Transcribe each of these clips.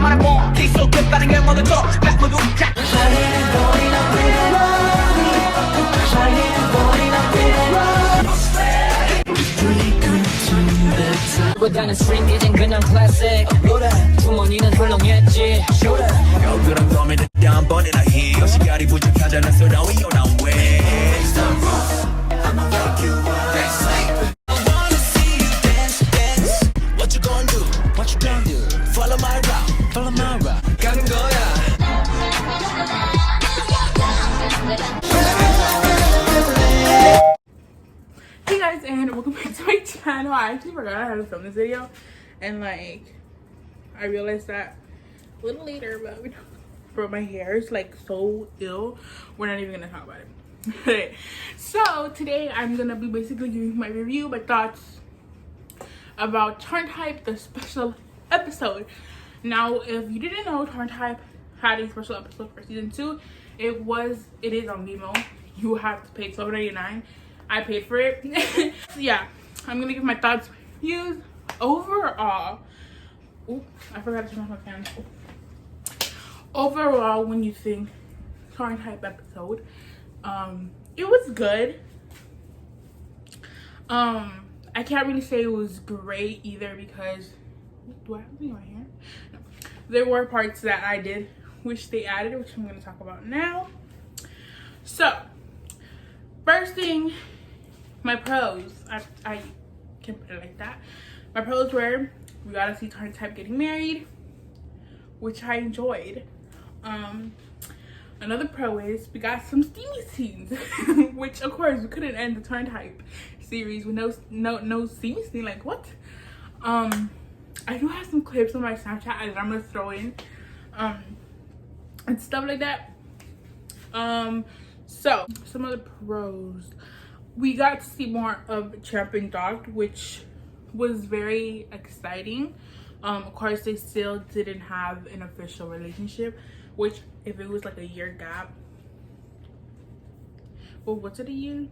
나만의 몸 속했다는 게 모두 내 모두 보다는 스트링 이젠 그냥 클래식 주머니는 헐렁했지 그런 고민은 다음번이나 해 시간이 부족하잖아 so now we on our way I'ma make you work I wanna see you dance dance What you gonna do? What you gonna do? Follow my route Follow my route 가는 거야 Hey guys, and welcome back to my channel. I actually forgot how to film this video, and like I realized that a little later, but bro, my hair is like so ill. We're not even gonna talk about it. So today I'm gonna be basically giving my review, my thoughts about TharnType, the special episode. Now, if you didn't know, TharnType had a special episode for season 2. It is on Vimeo. You have to pay $12.99. I paid for it. So yeah, I'm gonna give my thoughts, reviews overall. Oop, I forgot to turn off my fan. Overall, when you think TharnType episode, it was good. I can't really say it was great either because do I have something in my hair? No. There were parts that I did wish they added, which I'm gonna talk about now. So first thing, my pros, I can put it like that. My pros were, we got to see TharnType getting married, which I enjoyed. Another pro is we got some steamy scenes, which of course we couldn't end the TharnType series with no steamy scene. Like what? I do have some clips on my Snapchat that I'm gonna throw in, and stuff like that. So some of the pros, we got to see more of Champ and Doc, which was very exciting. Of course, they still didn't have an official relationship, which if it was like a year gap, well, what's it, a year?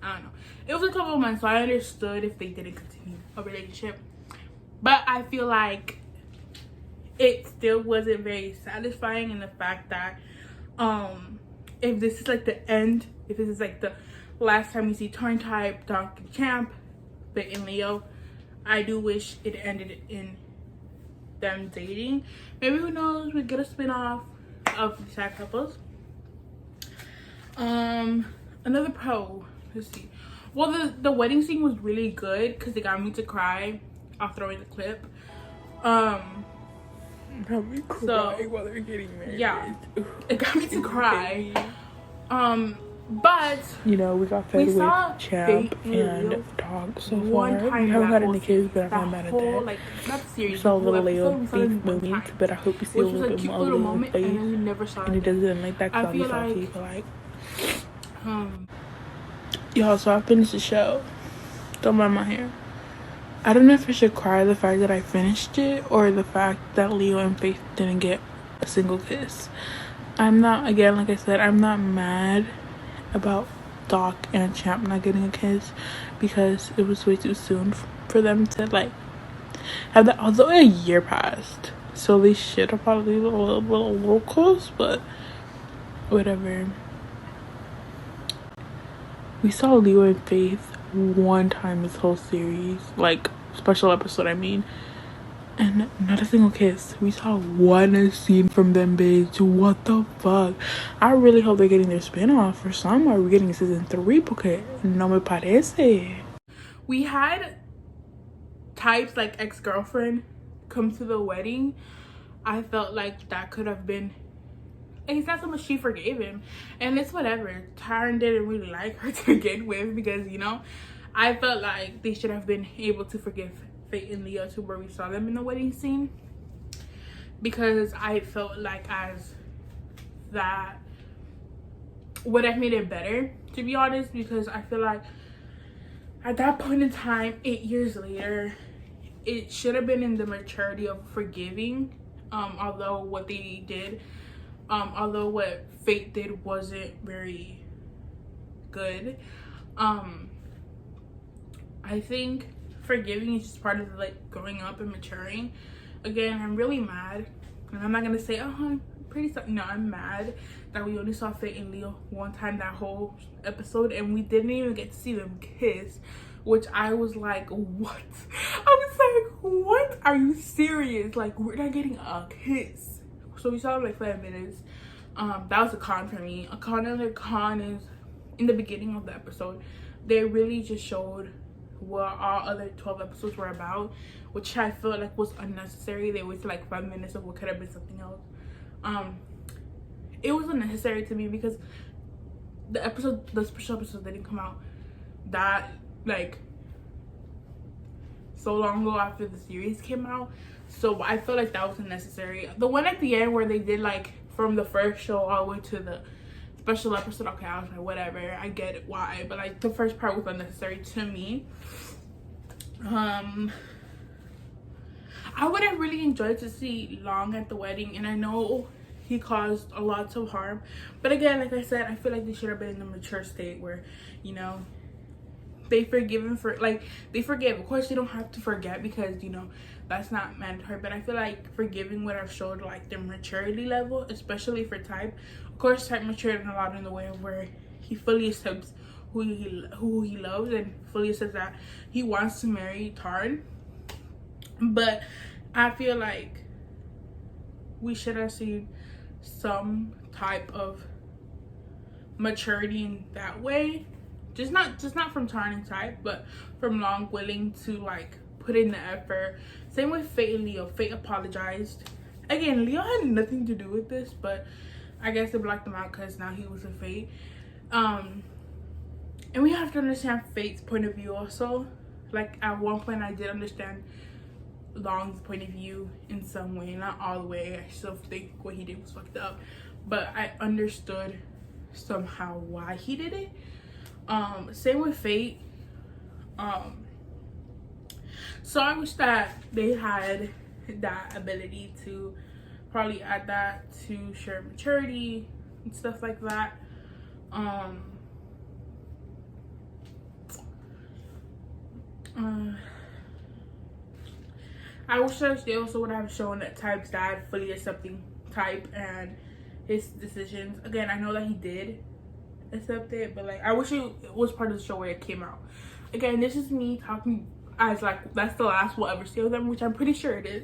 I don't know. It was a couple of months, so I understood if they didn't continue a relationship. But I feel like it still wasn't very satisfying in the fact that if this is like the end, if this is like the last time we see TharnType, Doc, and Champ, Vic and Leo, I do wish it ended in them dating. Maybe, who knows, we get a spin-off of the sad couples. Another pro, let's see. Well, the wedding scene was really good because it got me to cry. I'll throw in the clip. Probably cry while they're getting married. Yeah, it got me to cry. But you know, we got fed with Champ and Dog so far. We haven't got any kids, but I'm not mad at that. Like, not series, we saw a little Leo Faith moments, but I hope we see a little bit more Leo Faith. And he doesn't like that because he's salty. So like, y'all, so I finished the show. Don't mind my hair. I don't know if I should cry the fact that I finished it or the fact that Leo and Faith didn't get a single kiss. I'm not, again, like I said, I'm not mad about Doc and Champ not getting a kiss because it was way too soon for them to like have that. Although a year passed, so they should have probably been a little close, but whatever. We saw Leo and Faith one time this whole series, like special episode I mean, and not a single kiss. We saw one scene from them, bitch. What the fuck? I really hope they're getting their spin-off or somewhere. We're getting season 3 porque no me parece. We had Type's like ex-girlfriend come to the wedding. I felt like that could have been, it's not so much she forgave him, and it's whatever. Taryn didn't really like her to begin with because, you know, I felt like they should have been able to forgive Faith and Leo too, where we saw them in the wedding scene, because I felt like as that would have made it better, to be honest, because I feel like at that point in time, 8 years later, it should have been in the maturity of forgiving, although what they did, although what Faith did wasn't very good. I think forgiving is just part of like growing up and maturing. Again, I'm really mad And I'm not gonna say, oh, I'm pretty sorry. No, I'm mad that we only saw Faye and Leo one time that whole episode, and we didn't even get to see them kiss, which I was like, what? I was like, what? Are you serious? Like, we're not getting a kiss. So we saw like 5 minutes. That was a con for me. Another con is in the beginning of the episode, they really just showed what all other 12 episodes were about, which I felt like was unnecessary. They wasted like 5 minutes of what could have been something else. It was unnecessary to me because the special episode didn't come out that like so long ago after the series came out, so I felt like that was unnecessary. The one at the end where they did like from the first show all the way to the special episode, okay, I was like, whatever, I get it why, but like the first part was unnecessary to me. I would have really enjoyed to see Long at the wedding, and I know he caused a lot of harm, but again, like I said, I feel like they should have been in a mature state where, you know, they forgive him for, like, they forgive. Of course they don't have to forget because, you know, that's not mandatory, but I feel like forgiving would have showed like their maturity level, especially for Type. Of course Type matured a lot in the way of where he fully accepts who he loves and fully accepts that he wants to marry Tarn. But I feel like we should have seen some type of maturity in that way, just not from Tarn and Type, but from Long, willing to like put in the effort. Same with Fate and Leo. Fate apologized. Again, Leo had nothing to do with this, but I guess they blocked him out because now he was a Fate. And we have to understand Fate's point of view also. Like at one point I did understand Long's point of view in some way, not all the way. I still think what he did was fucked up, but I understood somehow why he did it. Same with Fate. So I wish that they had that ability to probably add that to share maturity and stuff like that. I wish that they also would have shown that Type's dad fully accepting Type and his decisions. Again, I know that he did accept it, but like I wish it was part of the show where it came out. Again, this is me talking as like that's the last we'll ever see of them, which I'm pretty sure it is.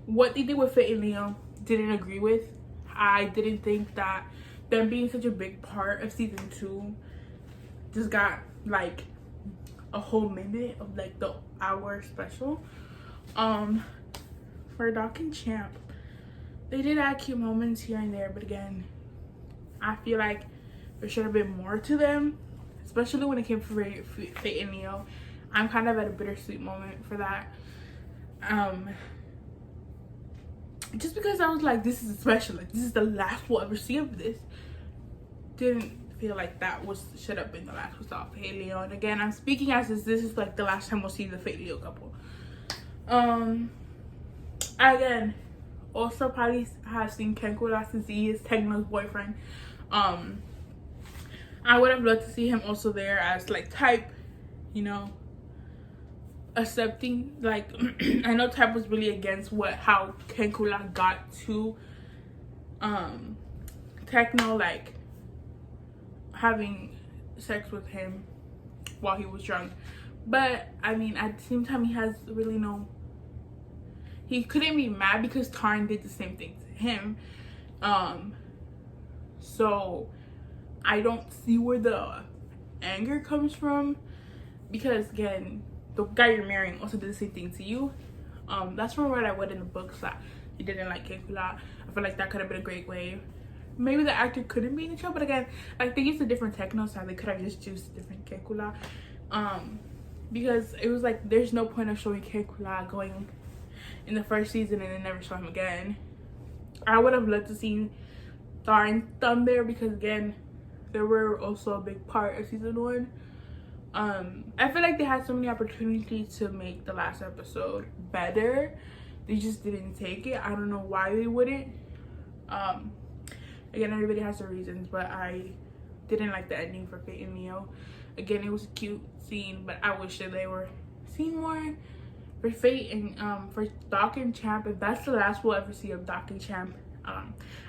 What they did with Fate and Leo, didn't agree with. I didn't think that them being such a big part of season 2 just got like a whole minute of like the hour special. For Doc and Champ, they did add cute moments here and there, but again, I feel like there should have been more to them, especially when it came for Fate and Leo. I'm kind of at a bittersweet moment for that. Just because I was like, this is special, like this is the last we'll ever see of this. Didn't feel like that should have been the last we saw Fate and Leo. And again, I'm speaking as if this is like the last time we'll see the Fate Leo couple. Again, also probably have seen Kenkula since he is Techno's boyfriend. I would have loved to see him also there as like Type, you know, accepting, like I know Type was really against how Kenkula got to Techno, like having sex with him while he was drunk, but I mean at the same time he has really he couldn't be mad because Tarn did the same thing to him. So I don't see where the anger comes from, because again, the guy you're marrying also did the same thing to you. That's from what I read in the books, that he didn't like Kenkula. I feel like that could have been a great way. Maybe the actor couldn't be in the show, but again, like they used a different Techno, so they could have just used different Kenkula. Because it was like there's no point of showing Kenkula going in the first season and then never show him again. I would have loved to see Tharn thumb there, because again, they were also a big part of season 1. I feel like they had so many opportunities to make the last episode better. They just didn't take it. I don't know why they wouldn't. Again, everybody has their reasons, but I didn't like the ending for Fate and Leo. Again, it was a cute scene, but I wish that they were seen more for Fate and for Doc and Champ, if that's the last we'll ever see of Doc and Champ,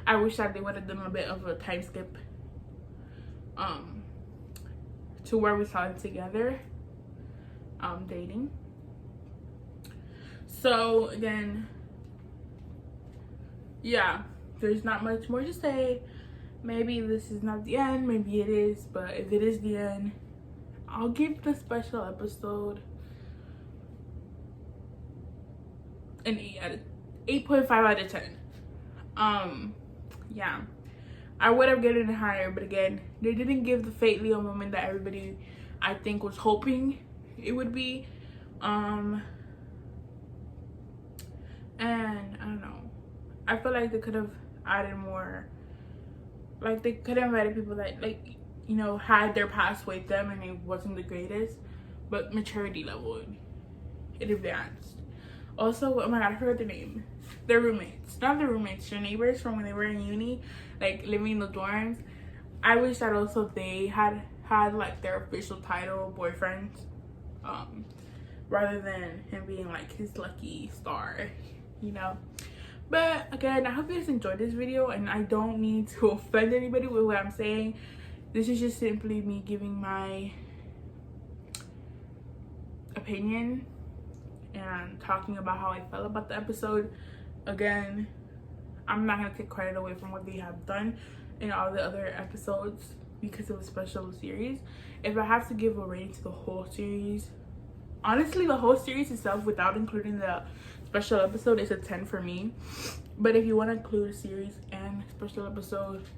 I wish that they would have done a bit of a time skip to where we saw them together dating. So again, yeah, there's not much more to say. Maybe this is not the end, maybe it is, but if it is the end, I'll give the special episode an 8.5 out of 10. Yeah, I would have given it higher, but again, they didn't give the Fate Leo moment that everybody I think was hoping it would be. And I don't know, I feel like they could have added more. Like, they could have invited people that, like, you know, had their past with them and it wasn't the greatest, but maturity level, it advanced. Also, oh my god, I forgot their name. Their roommates, not their roommates, their neighbors from when they were in uni, like living in the dorms. I wish that also they had like their official title boyfriends, rather than him being like his lucky star, you know. But again, I hope you guys enjoyed this video, and I don't need to offend anybody with what I'm saying. This is just simply me giving my opinion and talking about how I felt about the episode. Again, I'm not gonna take credit away from what they have done in all the other episodes because of a special series. If I have to give a rating to the whole series, honestly, the whole series itself without including the special episode is a 10 for me. But if you want to include a series and special episode,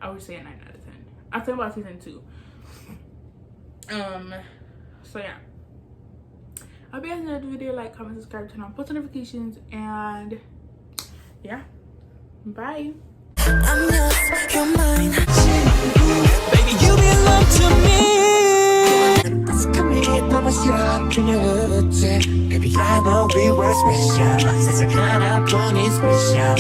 I would say a 9 out of 10. I'm talking about season 2. So yeah, I hope you guys enjoyed the video. Like, comment, subscribe, turn on post notifications, and yeah, bye. I'm yours, you're mine. Baby, you belong to me. Baby, I know we were special. 세상 하나뿐인 special.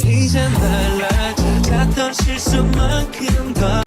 이제 날 찾았던 실수만큼 더